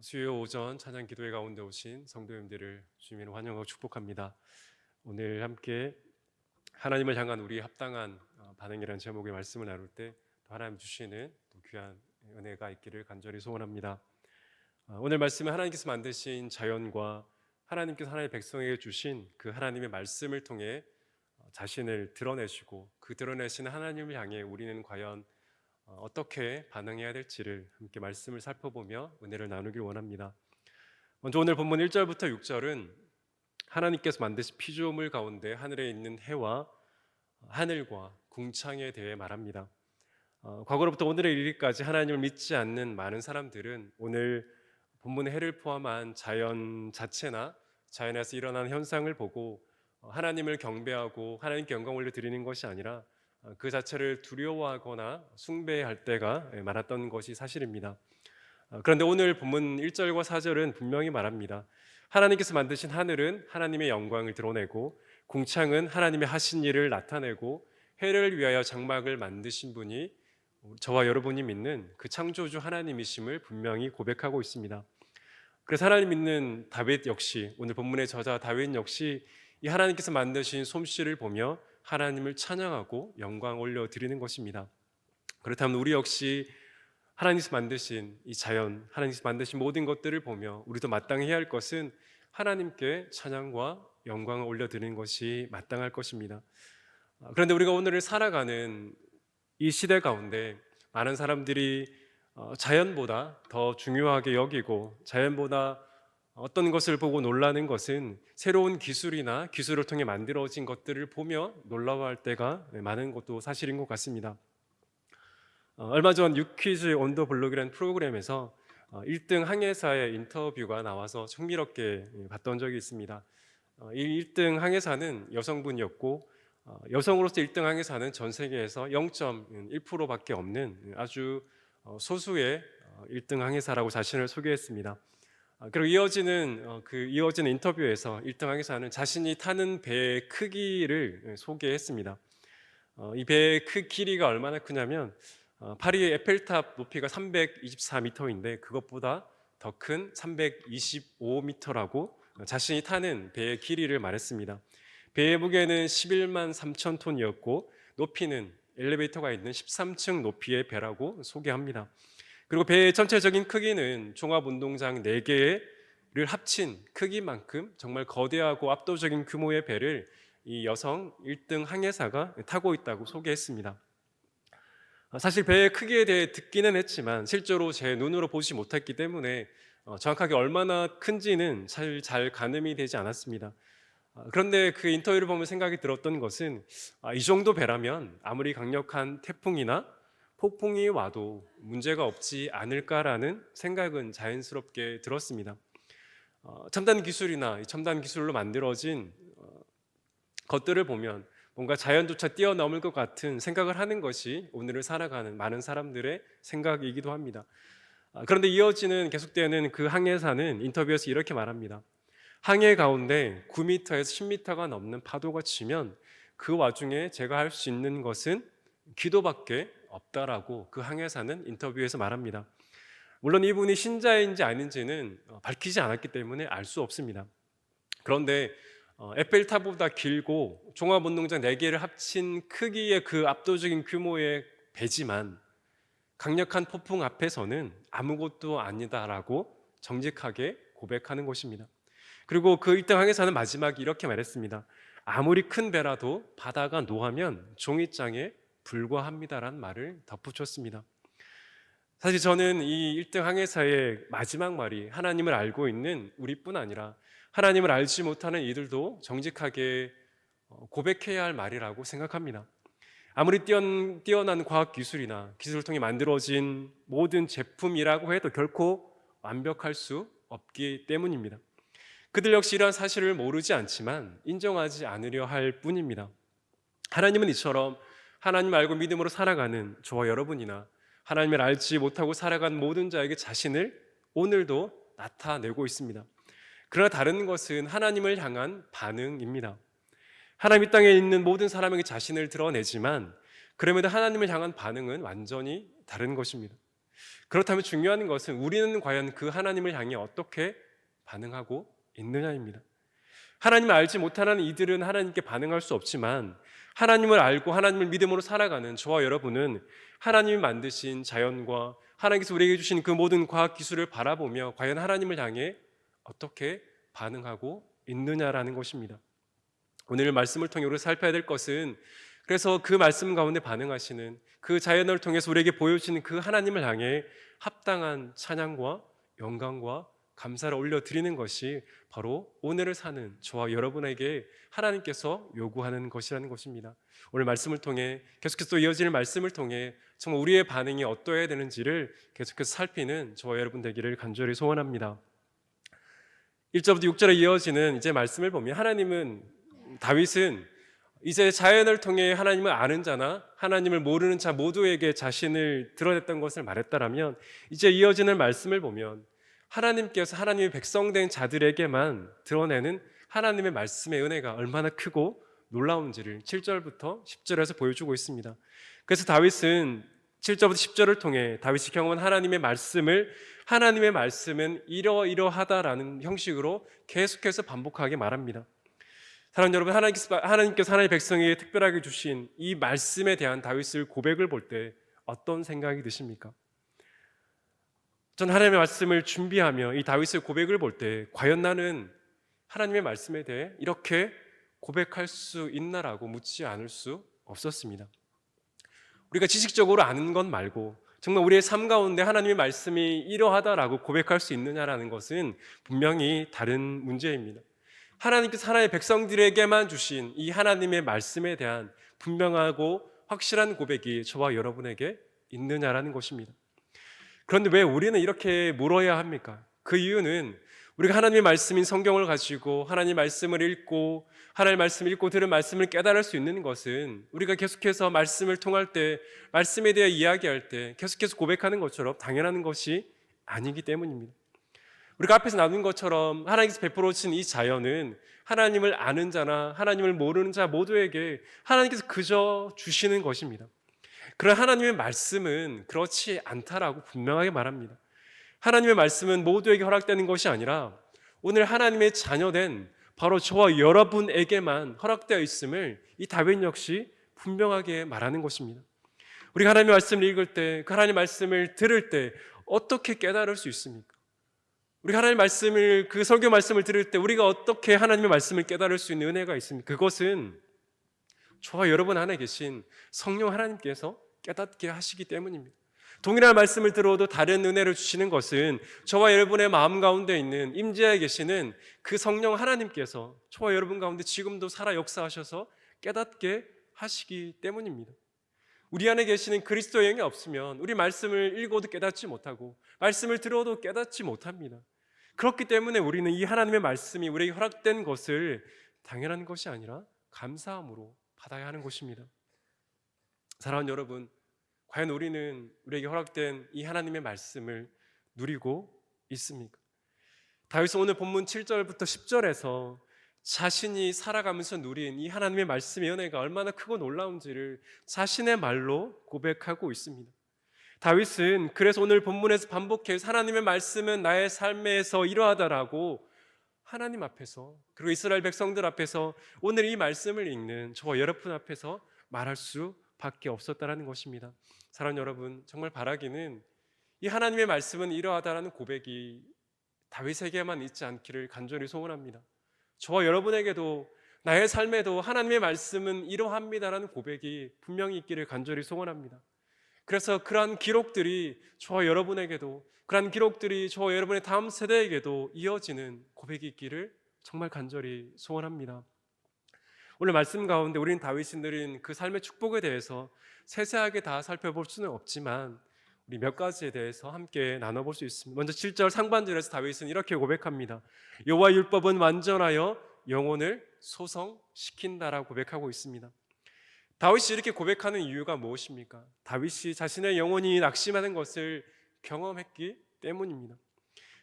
수요 오전 찬양 기도회 가운데 오신 성도님들을 주님으로 환영하고 축복합니다. 오늘 함께 하나님을 향한 우리 합당한 반응이라는 제목의 말씀을 나눌 때 또 하나님 주시는 또 귀한 은혜가 있기를 간절히 소원합니다. 오늘 말씀은 하나님께서 만드신 자연과 하나님께서 하나님의 백성에게 주신 그 하나님의 말씀을 통해 자신을 드러내시고 그 드러내시는 하나님을 향해 우리는 과연 어떻게 반응해야 될지를 함께 말씀을 살펴보며 은혜를 나누길 원합니다. 먼저 오늘 본문 1절부터 6절은 하나님께서 만드신 피조물 가운데 하늘에 있는 해와 하늘과 궁창에 대해 말합니다. 과거로부터 오늘에 이르기까지 하나님을 믿지 않는 많은 사람들은 오늘 본문의 해를 포함한 자연 자체나 자연에서 일어나는 현상을 보고 하나님을 경배하고 하나님께 영광 올려드리는 것이 아니라 그 자체를 두려워하거나 숭배할 때가 많았던 것이 사실입니다. 그런데 오늘 본문 1절과 4절은 분명히 말합니다. 하나님께서 만드신 하늘은 하나님의 영광을 드러내고 궁창은 하나님의 하신 일을 나타내고 해를 위하여 장막을 만드신 분이 저와 여러분이 믿는 그 창조주 하나님이심을 분명히 고백하고 있습니다. 그래서 하나님 믿는 다윗 역시, 오늘 본문의 저자 다윗 역시 이 하나님께서 만드신 솜씨를 보며 하나님을 찬양하고 영광 올려드리는 것입니다. 그렇다면 우리 역시 하나님께서 만드신 이 자연, 하나님께서 만드신 모든 것들을 보며 우리도 마땅히 해야 할 것은 하나님께 찬양과 영광을 올려드리는 것이 마땅할 것입니다. 그런데 우리가 오늘을 살아가는 이 시대 가운데 많은 사람들이 자연보다 더 중요하게 여기고 자연보다 어떤 것을 보고 놀라는 것은 새로운 기술이나 기술을 통해 만들어진 것들을 보며 놀라워할 때가 많은 것도 사실인 것 같습니다. 얼마 전 유퀴즈 온 더 블록이라는 프로그램에서 1등 항해사의 인터뷰가 나와서 흥미롭게 봤던 적이 있습니다. 이 1등 항해사는 여성분이었고 여성으로서 1등 항해사는 전 세계에서 0.1%밖에 없는 아주 소수의 1등 항해사라고 자신을 소개했습니다. 그리고 이어지는 인터뷰에서 1등 항해사는 자신이 타는 배의 크기를 소개했습니다. 이 배의 길이가 얼마나 크냐면 파리의 에펠탑 높이가 324m인데 그것보다 더 큰 325m라고 자신이 타는 배의 길이를 말했습니다. 배의 무게는 11만 3천 톤이었고 높이는 엘리베이터가 있는 13층 높이의 배라고 소개합니다. 그리고 배의 전체적인 크기는 종합운동장 4개를 합친 크기만큼 정말 거대하고 압도적인 규모의 배를 이 여성 1등 항해사가 타고 있다고 소개했습니다. 사실 배의 크기에 대해 듣기는 했지만 실제로 제 눈으로 보지 못했기 때문에 정확하게 얼마나 큰지는 사실 잘 가늠이 되지 않았습니다. 그런데 그 인터뷰를 보면 생각이 들었던 것은 이 정도 배라면 아무리 강력한 태풍이나 폭풍이 와도 문제가 없지 않을까라는 생각은 자연스럽게 들었습니다. 첨단 기술이나 첨단 기술로 만들어진 것들을 보면 뭔가 자연조차 뛰어넘을 것 같은 생각을 하는 것이 오늘을 살아가는 많은 사람들의 생각이기도 합니다. 그런데 계속되는 그 항해사는 인터뷰에서 이렇게 말합니다. 항해 가운데 9m에서 10m가 넘는 파도가 치면 그 와중에 제가 할 수 있는 것은 기도밖에 없다라고 그 항해사는 인터뷰에서 말합니다. 물론 이분이 신자인지 아닌지는 밝히지 않았기 때문에 알 수 없습니다. 그런데 에펠탑보다 길고 종합운동장 4개를 합친 크기의 그 압도적인 규모의 배지만 강력한 폭풍 앞에서는 아무것도 아니다라고 정직하게 고백하는 것입니다. 그리고 그 1등 항해사는 마지막에 이렇게 말했습니다. 아무리 큰 배라도 바다가 노하면 종이장에 불과합니다라는 말을 덧붙였습니다. 사실 저는 이 1등 항해사의 마지막 말이 하나님을 알고 있는 우리뿐 아니라 하나님을 알지 못하는 이들도 정직하게 고백해야 할 말이라고 생각합니다. 아무리 뛰어난 과학기술이나 기술을 통해 만들어진 모든 제품이라고 해도 결코 완벽할 수 없기 때문입니다. 그들 역시 이러한 사실을 모르지 않지만 인정하지 않으려 할 뿐입니다. 하나님은 이처럼 하나님을 알고 믿음으로 살아가는 저와 여러분이나 하나님을 알지 못하고 살아간 모든 자에게 자신을 오늘도 나타내고 있습니다. 그러나 다른 것은 하나님을 향한 반응입니다. 하나님 이 땅에 있는 모든 사람에게 자신을 드러내지만 그럼에도 하나님을 향한 반응은 완전히 다른 것입니다. 그렇다면 중요한 것은 우리는 과연 그 하나님을 향해 어떻게 반응하고 있느냐입니다. 하나님을 알지 못하는 이들은 하나님께 반응할 수 없지만, 하나님을 알고 하나님을 믿음으로 살아가는 저와 여러분은 하나님이 만드신 자연과 하나님께서 우리에게 주신 그 모든 과학 기술을 바라보며 과연 하나님을 향해 어떻게 반응하고 있느냐라는 것입니다. 오늘 말씀을 통해 우리가 살펴야 될 것은, 그래서 그 말씀 가운데 반응하시는 그 자연을 통해서 우리에게 보여주시는 그 하나님을 향해 합당한 찬양과 영광과 감사를 올려드리는 것이 바로 오늘을 사는 저와 여러분에게 하나님께서 요구하는 것이라는 것입니다. 오늘 말씀을 통해, 계속해서 또 이어지는 말씀을 통해 정말 우리의 반응이 어떠해야 되는지를 계속해서 살피는 저와 여러분 되기를 간절히 소원합니다. 1절부터 6절에 이어지는 이제 말씀을 보면 다윗은 이제 자연을 통해 하나님을 아는 자나 하나님을 모르는 자 모두에게 자신을 드러냈던 것을 말했다라면, 이제 이어지는 말씀을 보면 하나님께서 하나님의 백성된 자들에게만 드러내는 하나님의 말씀의 은혜가 얼마나 크고 놀라운지를 7절부터 10절에서 보여주고 있습니다. 그래서 다윗은 7절부터 10절을 통해 다윗이 경험한 하나님의 말씀은 이러이러하다라는 형식으로 계속해서 반복하게 말합니다. 사랑하는 여러분, 하나님께서 하나님의 백성에게 특별하게 주신 이 말씀에 대한 다윗의 고백을 볼 때 어떤 생각이 드십니까? 전 하나님의 말씀을 준비하며 이 다윗의 고백을 볼 때 과연 나는 하나님의 말씀에 대해 이렇게 고백할 수 있나라고 묻지 않을 수 없었습니다. 우리가 지식적으로 아는 것 말고 정말 우리의 삶 가운데 하나님의 말씀이 이러하다라고 고백할 수 있느냐라는 것은 분명히 다른 문제입니다. 하나님께서 하나님의 백성들에게만 주신 이 하나님의 말씀에 대한 분명하고 확실한 고백이 저와 여러분에게 있느냐라는 것입니다. 그런데 왜 우리는 이렇게 물어야 합니까? 그 이유는 우리가 하나님의 말씀인 성경을 가지고 하나님의 말씀을 읽고 하나님의 말씀을 읽고 들은 말씀을 깨달을 수 있는 것은 우리가 계속해서 말씀을 통할 때, 말씀에 대해 이야기할 때 계속해서 고백하는 것처럼 당연한 것이 아니기 때문입니다. 우리가 앞에서 나눈 것처럼 하나님께서 베풀어 주신 이 자연은 하나님을 아는 자나 하나님을 모르는 자 모두에게 하나님께서 그저 주시는 것입니다. 그러나 하나님의 말씀은 그렇지 않다라고 분명하게 말합니다. 하나님의 말씀은 모두에게 허락되는 것이 아니라 오늘 하나님의 자녀된 바로 저와 여러분에게만 허락되어 있음을 이 다윗 역시 분명하게 말하는 것입니다. 우리가 하나님의 말씀을 읽을 때, 그 하나님의 말씀을 들을 때 어떻게 깨달을 수 있습니까? 우리가 하나님의 말씀을, 그 설교 말씀을 들을 때 우리가 어떻게 하나님의 말씀을 깨달을 수 있는 은혜가 있습니까? 그것은 저와 여러분 안에 계신 성령 하나님께서 깨닫게 하시기 때문입니다. 동일한 말씀을 들어도 다른 은혜를 주시는 것은 저와 여러분의 마음 가운데 있는 임재하에 계시는 그 성령 하나님께서 저와 여러분 가운데 지금도 살아 역사하셔서 깨닫게 하시기 때문입니다. 우리 안에 계시는 그리스도의 영이 없으면 우리 말씀을 읽어도 깨닫지 못하고 말씀을 들어도 깨닫지 못합니다. 그렇기 때문에 우리는 이 하나님의 말씀이 우리에게 허락된 것을 당연한 것이 아니라 감사함으로 받아야 하는 것입니다. 사랑하는 여러분, 과연 우리는 우리에게 허락된 이 하나님의 말씀을 누리고 있습니까? 다윗은 오늘 본문 7절부터 10절에서 자신이 살아가면서 누린 이 하나님의 말씀의 은혜가 얼마나 크고 놀라운지를 자신의 말로 고백하고 있습니다. 다윗은 그래서 오늘 본문에서 반복해서 하나님의 말씀은 나의 삶에서 이러하다라고 하나님 앞에서, 그리고 이스라엘 백성들 앞에서, 오늘 이 말씀을 읽는 저와 여러분 앞에서 말할 수밖에 없었다라는 것입니다. 사랑하는 여러분, 정말 바라기는 이 하나님의 말씀은 이러하다라는 고백이 다윗에게만 있지 않기를 간절히 소원합니다. 저와 여러분에게도, 나의 삶에도 하나님의 말씀은 이러합니다라는 고백이 분명히 있기를 간절히 소원합니다. 그래서 그러한 기록들이 저와 여러분에게도, 그러한 기록들이 저와 여러분의 다음 세대에게도 이어지는 고백이 있기를 정말 간절히 소원합니다. 오늘 말씀 가운데 우리는 다윗이 누린 그 삶의 축복에 대해서 세세하게 다 살펴볼 수는 없지만 우리 몇 가지에 대해서 함께 나눠볼 수 있습니다. 먼저 7절 상반절에서 다윗은 이렇게 고백합니다. 여호와의 율법은 완전하여 영혼을 소성시킨다라고 고백하고 있습니다. 다윗이 이렇게 고백하는 이유가 무엇입니까? 다윗이 자신의 영혼이 낙심하는 것을 경험했기 때문입니다.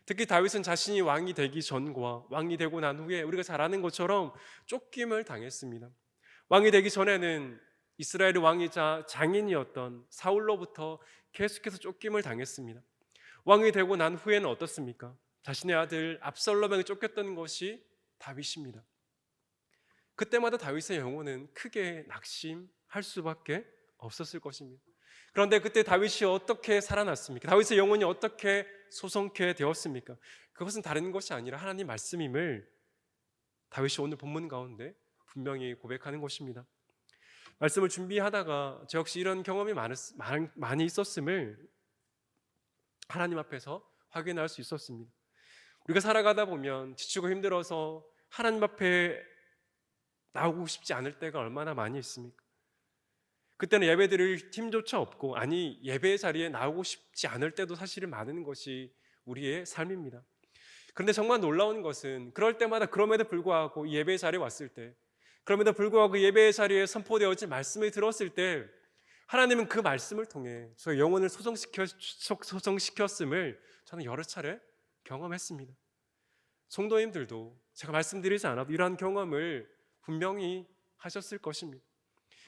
특히 다윗은 자신이 왕이 되기 전과 왕이 되고 난 후에 우리가 잘 아는 것처럼 쫓김을 당했습니다. 왕이 되기 전에는 이스라엘의 왕이자 장인이었던 사울로부터 계속해서 쫓김을 당했습니다. 왕이 되고 난 후에는 어떻습니까? 자신의 아들 압살롬에게 쫓겼던 것이 다윗입니다. 그때마다 다윗의 영혼은 크게 낙심할 수밖에 없었을 것입니다. 그런데 그때 다윗이 어떻게 살아났습니까? 다윗의 영혼이 어떻게 소성케 되었습니까? 그것은 다른 것이 아니라 하나님 말씀임을 다윗이 오늘 본문 가운데 분명히 고백하는 것입니다. 말씀을 준비하다가 저 역시 이런 경험이 많이 있었음을 하나님 앞에서 확인할 수 있었습니다. 우리가 살아가다 보면 지치고 힘들어서 하나님 앞에 나오고 싶지 않을 때가 얼마나 많이 있습니까? 그때는 예배 드릴 팀조차 없고, 아니 예배 자리에 나오고 싶지 않을 때도 사실은 많은 것이 우리의 삶입니다. 그런데 정말 놀라운 것은 그럴 때마다 그럼에도 불구하고 이 예배 자리에 왔을 때, 그럼에도 불구하고 예배 자리에 선포되어진 말씀을 들었을 때 하나님은 그 말씀을 통해 저의 영혼을 소성시켰음을 저는 여러 차례 경험했습니다. 성도님들도 제가 말씀드리지 않아도 이러한 경험을 분명히 하셨을 것입니다.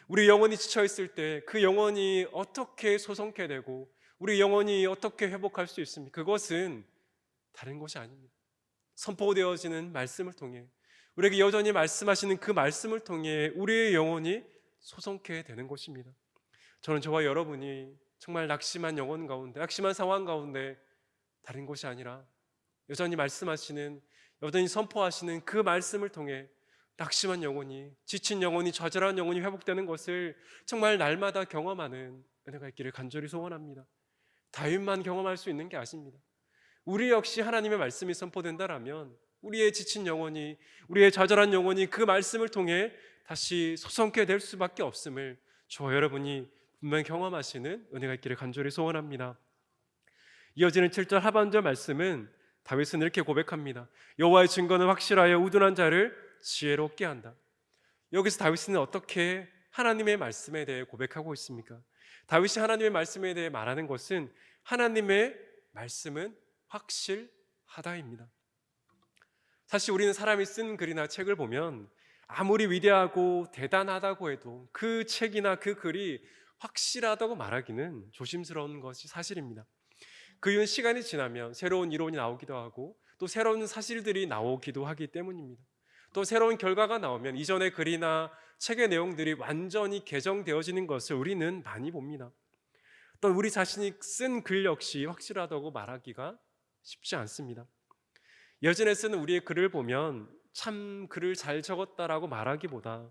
우리 영혼이 지쳐있을 때 그 영혼이 어떻게 소성케 되고 우리 영혼이 어떻게 회복할 수 있습니까? 그것은 다른 것이 아닙니다. 선포되어지는 말씀을 통해, 우리에게 여전히 말씀하시는 그 말씀을 통해 우리의 영혼이 소성케 되는 것입니다. 저는 저와 여러분이 정말 낙심한 영혼 가운데, 낙심한 상황 가운데 다른 것이 아니라 여전히 말씀하시는, 여전히 선포하시는 그 말씀을 통해 낙심한 영혼이, 지친 영혼이, 좌절한 영혼이 회복되는 것을 정말 날마다 경험하는 은혜가 있기를 간절히 소원합니다. 다윗만 경험할 수 있는 게 아닙니다. 우리 역시 하나님의 말씀이 선포된다라면 우리의 지친 영혼이, 우리의 좌절한 영혼이 그 말씀을 통해 다시 소성케 될 수밖에 없음을 저와 여러분이 분명히 경험하시는 은혜가 있기를 간절히 소원합니다. 이어지는 7절 하반절 말씀은 다윗은 이렇게 고백합니다. 여호와의 증거는 확실하여 우둔한 자를 지혜롭게 한다. 여기서 다윗은 어떻게 하나님의 말씀에 대해 고백하고 있습니까? 다윗이 하나님의 말씀에 대해 말하는 것은 하나님의 말씀은 확실하다입니다. 사실 우리는 사람이 쓴 글이나 책을 보면 아무리 위대하고 대단하다고 해도 그 책이나 그 글이 확실하다고 말하기는 조심스러운 것이 사실입니다. 그 이유는 시간이 지나면 새로운 이론이 나오기도 하고 또 새로운 사실들이 나오기도 하기 때문입니다. 또 새로운 결과가 나오면 이전의 글이나 책의 내용들이 완전히 개정되어지는 것을 우리는 많이 봅니다. 또 우리 자신이 쓴 글 역시 확실하다고 말하기가 쉽지 않습니다. 예전에 쓰는 우리의 글을 보면 참 글을 잘 적었다라고 말하기보다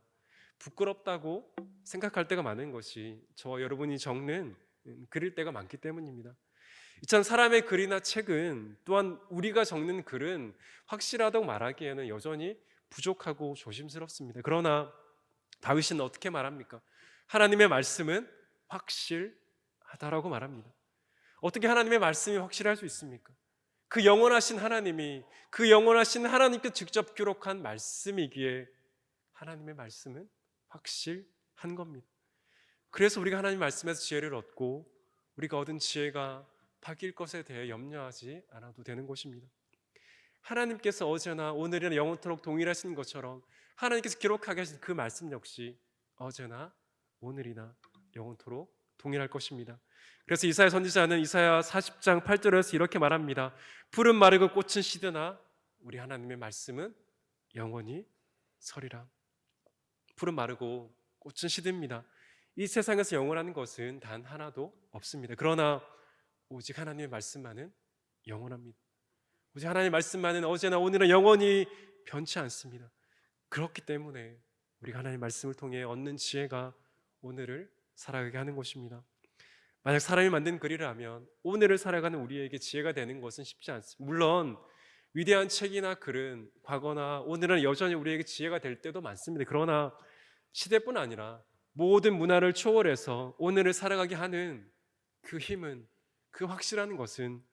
부끄럽다고 생각할 때가 많은 것이 저와 여러분이 적는 글일 때가 많기 때문입니다. 이처럼 사람의 글이나 책은, 또한 우리가 적는 글은 확실하다고 말하기에는 여전히 부족하고 조심스럽습니다. 그러나 다윗은 어떻게 말합니까? 하나님의 말씀은 확실하다라고 말합니다. 어떻게 하나님의 말씀이 확실할 수 있습니까? 그 영원하신 하나님이, 그 영원하신 하나님께 직접 기록한 말씀이기에 하나님의 말씀은 확실한 겁니다. 그래서 우리가 하나님 말씀에서 지혜를 얻고 우리가 얻은 지혜가 바뀔 것에 대해 염려하지 않아도 되는 것입니다. 하나님께서 어제나 오늘이나 영원토록 동일하신 것처럼 하나님께서 기록하게 하신 그 말씀 역시 어제나 오늘이나 영원토록 동일할 것입니다. 그래서 이사야 선지자는 이사야 40장 8절에서 이렇게 말합니다. 풀은 마르고 꽃은 시드나 우리 하나님의 말씀은 영원히 서리라. 풀은 마르고 꽃은 시듭니다. 이 세상에서 영원한 것은 단 하나도 없습니다. 그러나 오직 하나님의 말씀만은 영원합니다. 오직 하나님의 말씀만은 어제나 오늘은 영원히 변치 않습니다. 그렇기 때문에 우리가 하나님의 말씀을 통해 얻는 지혜가 오늘을 살아가게 하는 것입니다. 만약 사람이 만든 글이라면 오늘을 살아가는 우리에게 지혜가 되는 것은 쉽지 않습니다. 물론 위대한 책이나 글은 과거나 오늘은 여전히 우리에게 지혜가 될 때도 많습니다. 그러나 시대뿐 아니라 모든 문화를 초월해서 오늘을 살아가게 하는 그 힘은, 그 확실한 것은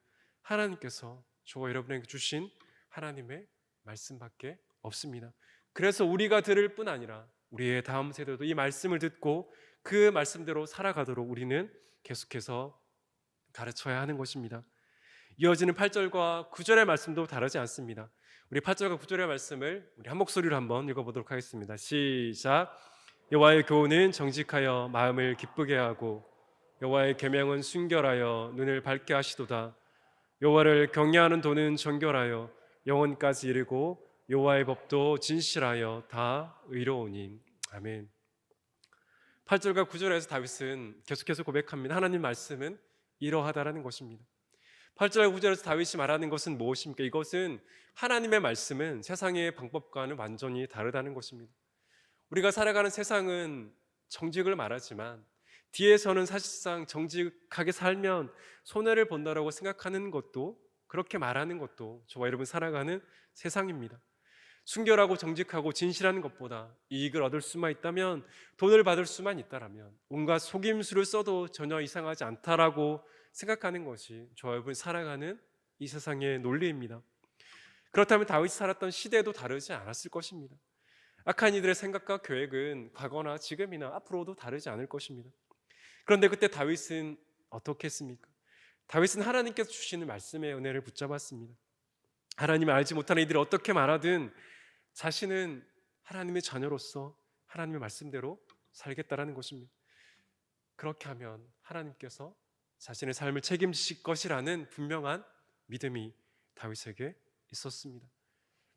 하나님께서 저와 여러분에게 주신 하나님의 말씀밖에 없습니다. 그래서 우리가 들을 뿐 아니라 우리의 다음 세대도 이 말씀을 듣고 그 말씀대로 살아가도록 우리는 계속해서 가르쳐야 하는 것입니다. 이어지는 8절과 9절의 말씀도 다르지 않습니다. 우리 8절과 9절의 말씀을 우리 한 목소리로 한번 읽어보도록 하겠습니다. 시작. 여호와의 교훈은 정직하여 마음을 기쁘게 하고 여호와의 계명은 순결하여 눈을 밝게 하시도다. 여호와를 경외하는 도는 정결하여 영혼까지 이르고 여호와의 법도 진실하여 다 의로우니. 아멘. 8절과 9절에서 다윗은 계속해서 고백합니다. 하나님 말씀은 이러하다라는 것입니다. 8절 9절에서 다윗이 말하는 것은 무엇입니까? 이것은 하나님의 말씀은 세상의 방법과는 완전히 다르다는 것입니다. 우리가 살아가는 세상은 정직을 말하지만 뒤에서는 사실상 정직하게 살면 손해를 본다라고 생각하는 것도, 그렇게 말하는 것도 저와 여러분 살아가는 세상입니다. 순결하고 정직하고 진실한 것보다 이익을 얻을 수만 있다면, 돈을 받을 수만 있다라면, 온갖 속임수를 써도 전혀 이상하지 않다라고 생각하는 것이 저와 여러분 살아가는 이 세상의 논리입니다. 그렇다면 다윗이 살았던 시대도 다르지 않았을 것입니다. 악한 이들의 생각과 계획은 과거나 지금이나 앞으로도 다르지 않을 것입니다. 그런데 그때 다윗은 어떻게 했습니까? 다윗은 하나님께서 주시는 말씀의 은혜를 붙잡았습니다. 하나님을 알지 못하는 이들이 어떻게 말하든 자신은 하나님의 자녀로서 하나님의 말씀대로 살겠다라는 것입니다. 그렇게 하면 하나님께서 자신의 삶을 책임지실 것이라는 분명한 믿음이 다윗에게 있었습니다.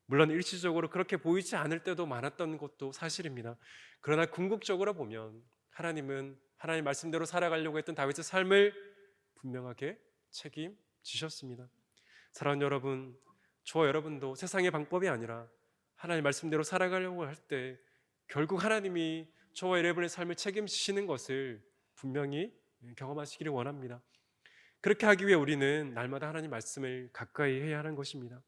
물론 일시적으로 그렇게 보이지 않을 때도 많았던 것도 사실입니다. 그러나 궁극적으로 보면 하나님은 하나님 말씀대로 살아가려고 했던 다윗의 삶을 분명하게 책임지셨습니다. 사랑하는 여러분, 저와 여러분도 세상의 방법이 아니라 하나님 말씀대로 살아가려고 할 때 결국 하나님이 저와 여러분의 삶을 책임지시는 것을 분명히 경험하시기를 원합니다. 그렇게 하기 위해 우리는 날마다 하나님 말씀을 가까이 해야 하는 것입니다.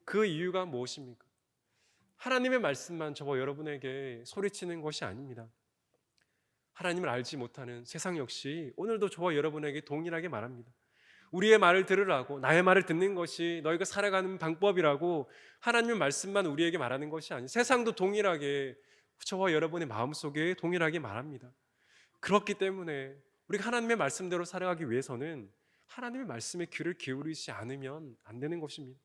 그 이유가 무엇입니까? 하나님의 말씀만 저와 여러분에게 소리치는 것이 아닙니다. 하나님을 알지 못하는 세상 역시 오늘도 저와 여러분에게 동일하게 말합니다. 우리의 말을 들으라고, 나의 말을 듣는 것이 너희가 살아가는 방법이라고 하나님의 말씀만 우리에게 말하는 것이 아니에요. 세상도 동일하게 저와 여러분의 마음속에 동일하게 말합니다. 그렇기 때문에 우리가 하나님의 말씀대로 살아가기 위해서는 하나님의 말씀에 귀를 기울이지 않으면 안 되는 것입니다.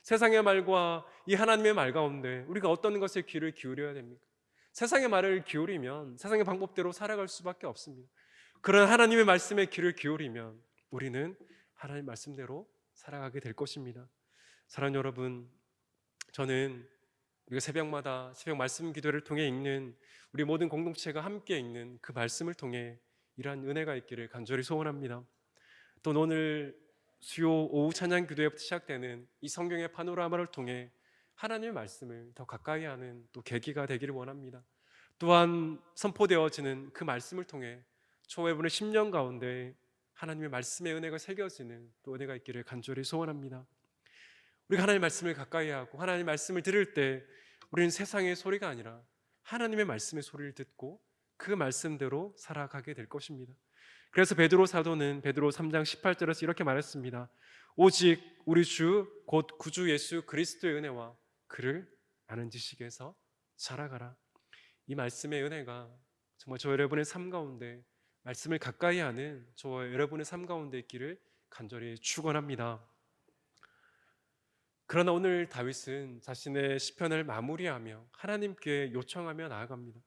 세상의 말과 이 하나님의 말 가운데 우리가 어떤 것에 귀를 기울여야 됩니까? 세상의 말을 기울이면 세상의 방법대로 살아갈 수밖에 없습니다. 그런 하나님의 말씀에 귀를 기울이면 우리는 하나님 말씀대로 살아가게 될 것입니다. 사랑하는 여러분, 저는 우리가 새벽마다 새벽 말씀 기도를 통해 읽는, 우리 모든 공동체가 함께 읽는 그 말씀을 통해 이러한 은혜가 있기를 간절히 소원합니다. 또 오늘 수요 오후 찬양 기도회부터 시작되는 이 성경의 파노라마를 통해 하나님의 말씀을 더 가까이 하는 또 계기가 되기를 원합니다. 또한 선포되어지는 그 말씀을 통해 저와 여러분의 심령 가운데 하나님의 말씀의 은혜가 새겨지는 또 은혜가 있기를 간절히 소원합니다. 우리가 하나님의 말씀을 가까이 하고 하나님의 말씀을 들을 때 우리는 세상의 소리가 아니라 하나님의 말씀의 소리를 듣고 그 말씀대로 살아가게 될 것입니다. 그래서 베드로 사도는 베드로 3장 18절에서 이렇게 말했습니다. 오직 우리 주 곧 구주 예수 그리스도의 은혜와 그를 아는 지식에서 자라가라. 이 말씀의 은혜가 정말 저 여러분의 삶 가운데, 말씀을 가까이 하는 저와 여러분의 삶 가운데 있기를 간절히 축원합니다. 그러나 오늘 다윗은 자신의 시편을 마무리하며 하나님께 요청하며 나아갑니다.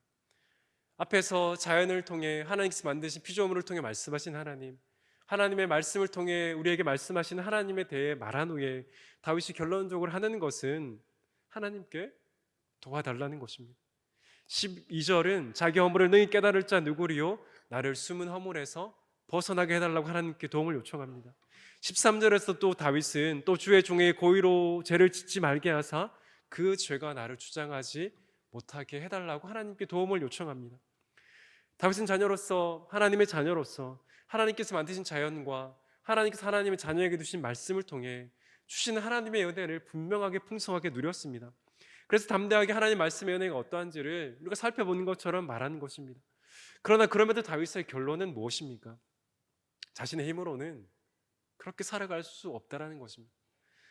앞에서 자연을 통해 하나님께서 만드신 피조물을 통해 말씀하신 하나님, 하나님의 말씀을 통해 우리에게 말씀하신 하나님에 대해 말한 후에 다윗이 결론적으로 하는 것은 하나님께 도와달라는 것입니다. 12절은 자기 허물을 능히 깨달을 자 누구리요? 나를 숨은 허물에서 벗어나게 해달라고 하나님께 도움을 요청합니다. 13절에서 또 다윗은 또 주의 종의 고의로 죄를 짓지 말게 하사 그 죄가 나를 주장하지 못하게 해달라고 하나님께 도움을 요청합니다. 다윗은 자녀로서, 하나님의 자녀로서 하나님께서 만드신 자연과 하나님께서 하나님의 자녀에게 주신 말씀을 통해 주시는 하나님의 은혜를 분명하게 풍성하게 누렸습니다. 그래서 담대하게 하나님 말씀의 은혜가 어떠한지를 우리가 살펴보는 것처럼 말하는 것입니다. 그러나 그럼에도 다윗의 결론은 무엇입니까? 자신의 힘으로는 그렇게 살아갈 수 없다라는 것입니다.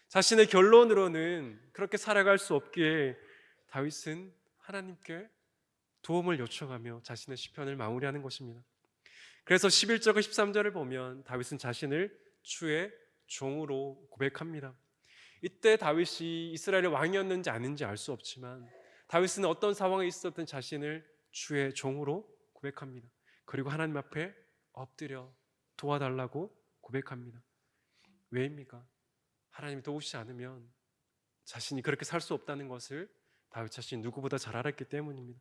자신의 결론으로는 그렇게 살아갈 수 없기에 다윗은 하나님께 도움을 요청하며 자신의 시편을 마무리하는 것입니다. 그래서 11절과 13절을 보면 다윗은 자신을 주의 종으로 고백합니다. 이때 다윗이 이스라엘의 왕이었는지 아닌지 알 수 없지만 다윗은 어떤 상황에 있었든 자신을 주의 종으로 고백합니다. 그리고 하나님 앞에 엎드려 도와달라고 고백합니다. 왜입니까? 하나님이 도우시지 않으면 자신이 그렇게 살 수 없다는 것을 다윗 자신이 누구보다 잘 알았기 때문입니다.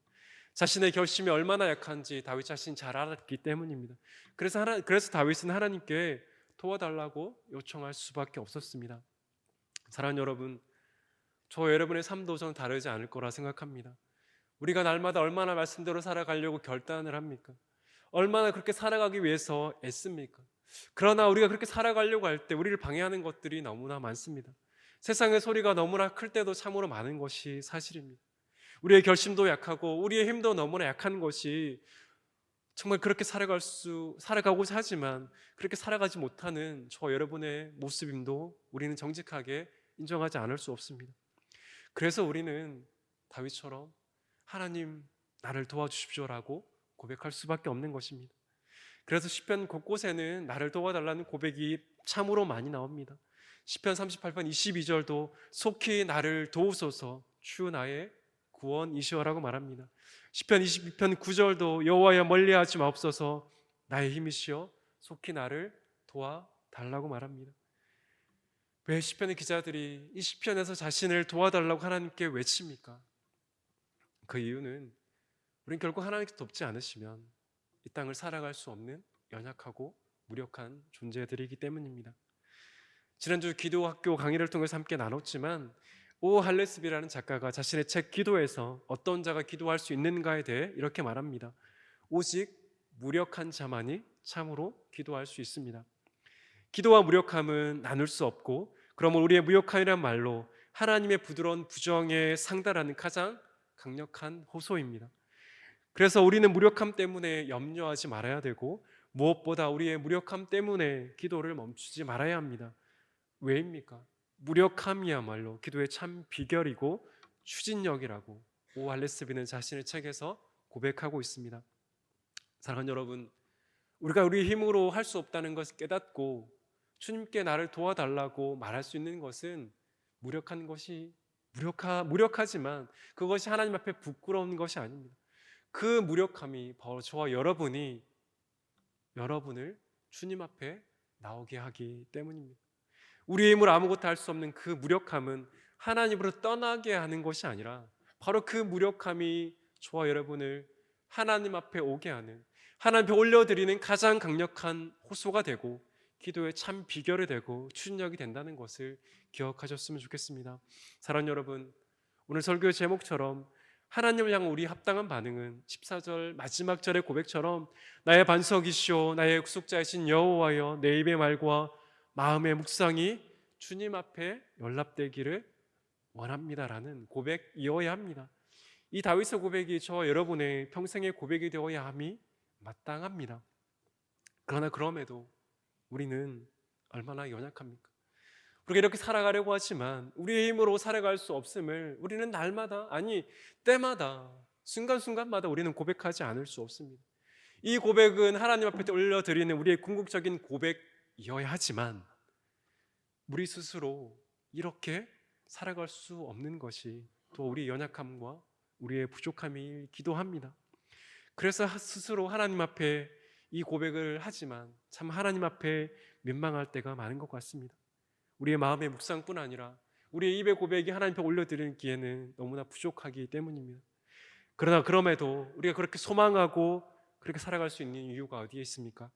자신의 결심이 얼마나 약한지 다윗 자신이 잘 알았기 때문입니다. 그래서 다윗은 하나님께 도와달라고 요청할 수밖에 없었습니다. 사랑하는 여러분, 저 여러분의 삶도 저는 다르지 않을 거라 생각합니다. 우리가 날마다 얼마나 말씀대로 살아가려고 결단을 합니까? 얼마나 그렇게 살아가기 위해서 애씁니까? 그러나 우리가 그렇게 살아가려고 할 때 우리를 방해하는 것들이 너무나 많습니다. 세상의 소리가 너무나 클 때도 참으로 많은 것이 사실입니다. 우리의 결심도 약하고 우리의 힘도 너무나 약한 것이 정말 그렇게 살아가고자 하지만 그렇게 살아가지 못하는 저 여러분의 모습임도 우리는 정직하게 인정하지 않을 수 없습니다. 그래서 우리는 다윗처럼 하나님 나를 도와주십시오라고 고백할 수밖에 없는 것입니다. 그래서 시편 곳곳에는 나를 도와달라는 고백이 참으로 많이 나옵니다. 시편 38편 22절도 속히 나를 도우소서 주 나의 구원이시오라고 말합니다. 시편 22편 9절도 여호와여 멀리하지 마옵소서 나의 힘이시여 속히 나를 도와달라고 말합니다. 왜 시편의 기자들이 이 시편에서 자신을 도와달라고 하나님께 외칩니까? 그 이유는 우리는 결국 하나님께서 돕지 않으시면 이 땅을 살아갈 수 없는 연약하고 무력한 존재들이기 때문입니다. 지난주 기도학교 강의를 통해서 함께 나눴지만 오 할레스비라는 작가가 자신의 책 기도에서 어떤 자가 기도할 수 있는가에 대해 이렇게 말합니다. 오직 무력한 자만이 참으로 기도할 수 있습니다. 기도와 무력함은 나눌 수 없고 그러면 우리의 무력함이란 말로 하나님의 부드러운 부정에 상달하는 가장 강력한 호소입니다. 그래서 우리는 무력함 때문에 염려하지 말아야 되고 무엇보다 우리의 무력함 때문에 기도를 멈추지 말아야 합니다. 왜입니까? 무력함이야말로 기도의 참 비결이고 추진력이라고 오 할레스비는 자신의 책에서 고백하고 있습니다. 사랑하는 여러분, 우리가 우리 힘으로 할 수 없다는 것을 깨닫고 주님께 나를 도와달라고 말할 수 있는 것은 무력하지만 그것이 하나님 앞에 부끄러운 것이 아닙니다. 그 무력함이 바로 저와 여러분이 여러분을 주님 앞에 나오게 하기 때문입니다. 우리의 힘으로 아무것도 할 수 없는 그 무력함은 하나님으로 떠나게 하는 것이 아니라 바로 그 무력함이 저와 여러분을 하나님 앞에 오게 하는, 하나님 앞에 올려드리는 가장 강력한 호소가 되고 기도의 참 비결이 되고 추진력이 된다는 것을 기억하셨으면 좋겠습니다. 사랑하는 여러분, 오늘 설교의 제목처럼 하나님을 향한 우리 합당한 반응은 14절 마지막 절의 고백처럼 나의 반석이시오 나의 구속자이신 여호와여 내 입의 말과 마음의 묵상이 주님 앞에 연락되기를 원합니다라는 고백이어야 합니다. 이 다윗의 고백이 저와 여러분의 평생의 고백이 되어야 함이 마땅합니다. 그러나 그럼에도 우리는 얼마나 연약합니까? 우리가 이렇게 살아가려고 하지만 우리의 힘으로 살아갈 수 없음을 우리는 날마다 아니 때마다 순간순간마다 우리는 고백하지 않을 수 없습니다. 이 고백은 하나님 앞에 올려드리는 우리의 궁극적인 고백이어야 하지만 우리 스스로 이렇게 살아갈 수 없는 것이 또 우리의 연약함과 우리의 부족함이기도 합니다. 그래서 스스로 하나님 앞에 이 고백을 하지만 참 하나님 앞에 민망할 때가 많은 것 같습니다. 우리의 마음의 묵상뿐 아니라 우리의 입의 고백이 하나님 앞에 올려드리기에는 너무나 부족하기 때문입니다. 그러나 그럼에도 우리가 그렇게 소망하고 그렇게 살아갈 수 있는 이유가 어디에 있습니까?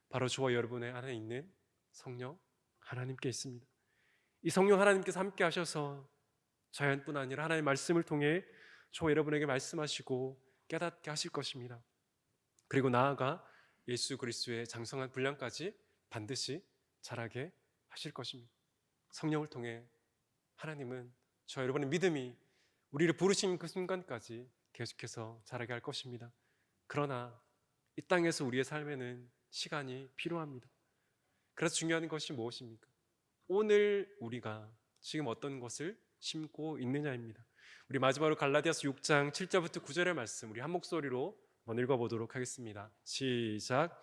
바로 저와 여러분의 안에 있는 성령 하나님께 있습니다. 이 성령 하나님께서 함께 하셔서 저뿐 아니라 하나님의 말씀을 통해 저와 여러분에게 말씀하시고 깨닫게 하실 것입니다. 그리고 나아가 예수 그리스도의 장성한 분량까지 반드시 자라게 하실 것입니다. 성령을 통해 하나님은 저 여러분의 믿음이 우리를 부르신 그 순간까지 계속해서 자라게 할 것입니다. 그러나 이 땅에서 우리의 삶에는 시간이 필요합니다. 그래서 중요한 것이 무엇입니까? 오늘 우리가 지금 어떤 것을 심고 있느냐입니다. 우리 마지막으로 갈라디아서 6장 7절부터 9절의 말씀 우리 한 목소리로 한번 읽어보도록 하겠습니다. 시작.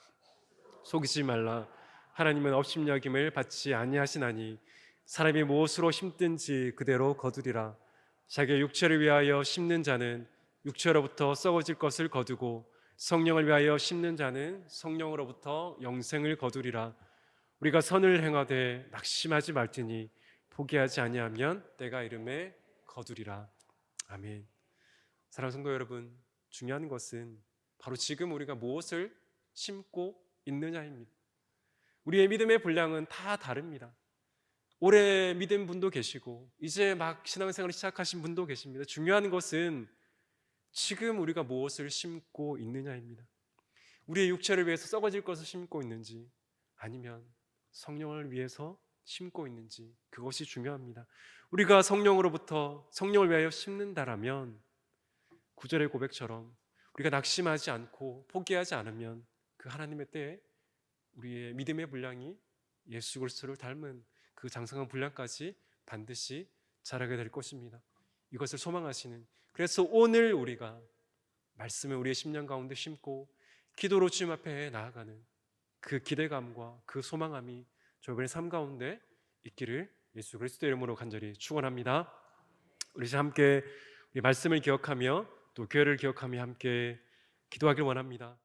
속이지 말라. 하나님은 업신여김을 받지 아니하시나니 사람이 무엇으로 심든지 그대로 거두리라. 자기의 육체를 위하여 심는 자는 육체로부터 썩어질 것을 거두고 성령을 위하여 심는 자는 성령으로부터 영생을 거두리라. 우리가 선을 행하되 낙심하지 말지니 포기하지 아니하면 때가 이름에 거두리라. 아멘. 사랑하는 성도 여러분, 중요한 것은 바로 지금 우리가 무엇을 심고 있느냐입니다. 우리의 믿음의 분량은 다 다릅니다. 오래 믿은 분도 계시고 이제 막 신앙생활을 시작하신 분도 계십니다. 중요한 것은 지금 우리가 무엇을 심고 있느냐입니다. 우리의 육체를 위해서 썩어질 것을 심고 있는지 아니면 성령을 위해서 심고 있는지, 그것이 중요합니다. 우리가 성령으로부터 성령을 위하여 심는다라면 9절의 고백처럼 우리가 낙심하지 않고 포기하지 않으면 그 하나님의 때에 우리의 믿음의 분량이 예수 그리스도를 닮은 그 장성한 분량까지 반드시 자라게 될 것입니다. 이것을 소망하시는, 그래서 오늘 우리가 말씀을 우리의 심령 가운데 심고 기도로 주님 앞에 나아가는 그 기대감과 그 소망함이 저희의 삶 가운데 있기를 예수 그리스도 이름으로 간절히 축원합니다. 우리 함께 우리 말씀을 기억하며 또 교회를 기억하며 함께 기도하길 원합니다.